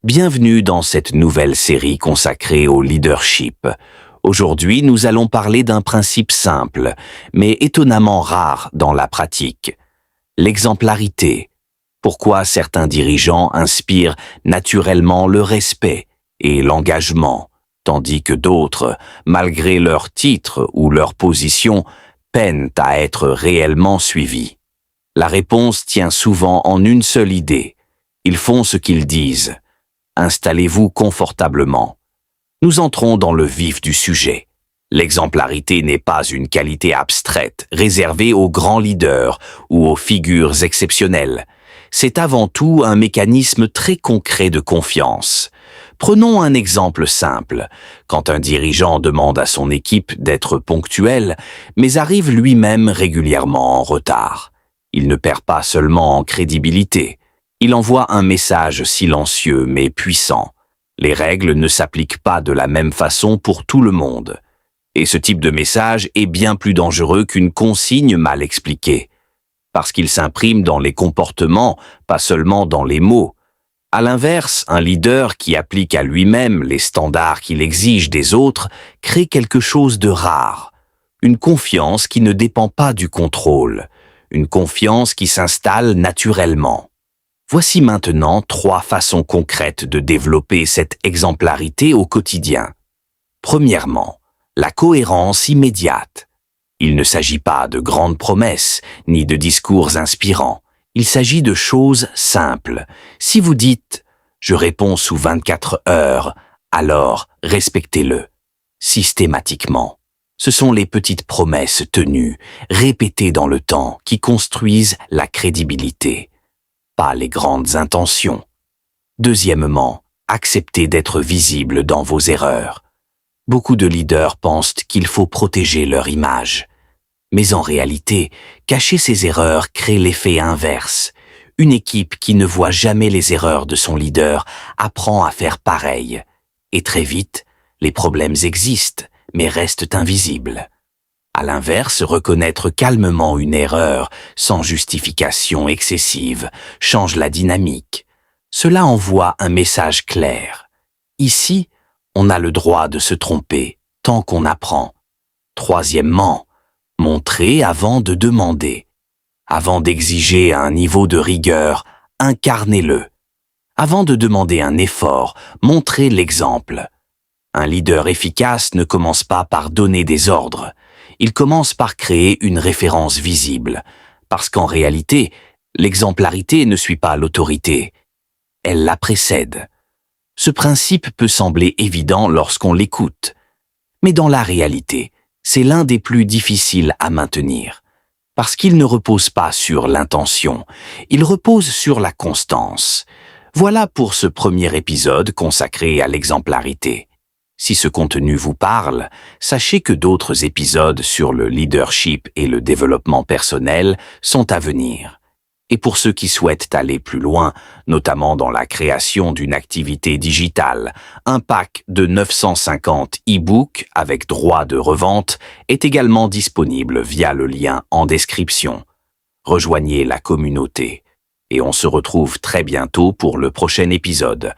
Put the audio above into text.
Bienvenue dans cette nouvelle série consacrée au leadership. Aujourd'hui, nous allons parler d'un principe simple, mais étonnamment rare dans la pratique. L'exemplarité. Pourquoi certains dirigeants inspirent naturellement le respect et l'engagement, tandis que d'autres, malgré leur titre ou leur position, peinent à être réellement suivis. La réponse tient souvent en une seule idée. Ils font ce qu'ils disent. Installez-vous confortablement. Nous entrons dans le vif du sujet. L'exemplarité n'est pas une qualité abstraite, réservée aux grands leaders ou aux figures exceptionnelles. C'est avant tout un mécanisme très concret de confiance. Prenons un exemple simple. Quand un dirigeant demande à son équipe d'être ponctuel, mais arrive lui-même régulièrement en retard. Il ne perd pas seulement en crédibilité. Il envoie un message silencieux mais puissant. Les règles ne s'appliquent pas de la même façon pour tout le monde. Et ce type de message est bien plus dangereux qu'une consigne mal expliquée. Parce qu'il s'imprime dans les comportements, pas seulement dans les mots. À l'inverse, un leader qui applique à lui-même les standards qu'il exige des autres crée quelque chose de rare. Une confiance qui ne dépend pas du contrôle. Une confiance qui s'installe naturellement. Voici maintenant 3 façons concrètes de développer cette exemplarité au quotidien. Premièrement, la cohérence immédiate. Il ne s'agit pas de grandes promesses, ni de discours inspirants. Il s'agit de choses simples. Si vous dites « je réponds sous 24 heures », alors respectez-le, systématiquement. Ce sont les petites promesses tenues, répétées dans le temps, qui construisent la crédibilité, pas les grandes intentions. Deuxièmement, acceptez d'être visible dans vos erreurs. Beaucoup de leaders pensent qu'il faut protéger leur image. Mais en réalité, cacher ses erreurs crée l'effet inverse. Une équipe qui ne voit jamais les erreurs de son leader apprend à faire pareil. Et très vite, les problèmes existent, mais restent invisibles. À l'inverse, reconnaître calmement une erreur, sans justification excessive, change la dynamique. Cela envoie un message clair. Ici, on a le droit de se tromper, tant qu'on apprend. Troisièmement, montrer avant de demander. Avant d'exiger un niveau de rigueur, incarnez-le. Avant de demander un effort, montrez l'exemple. Un leader efficace ne commence pas par donner des ordres. Il commence par créer une référence visible. Parce qu'en réalité, l'exemplarité ne suit pas l'autorité. Elle la précède. Ce principe peut sembler évident lorsqu'on l'écoute. Mais dans la réalité, c'est l'un des plus difficiles à maintenir. Parce qu'il ne repose pas sur l'intention, il repose sur la constance. Voilà pour ce premier épisode consacré à l'exemplarité. Si ce contenu vous parle, sachez que d'autres épisodes sur le leadership et le développement personnel sont à venir. Et pour ceux qui souhaitent aller plus loin, notamment dans la création d'une activité digitale, un pack de 950 e-books avec droit de revente est également disponible via le lien en description. Rejoignez la communauté et on se retrouve très bientôt pour le prochain épisode.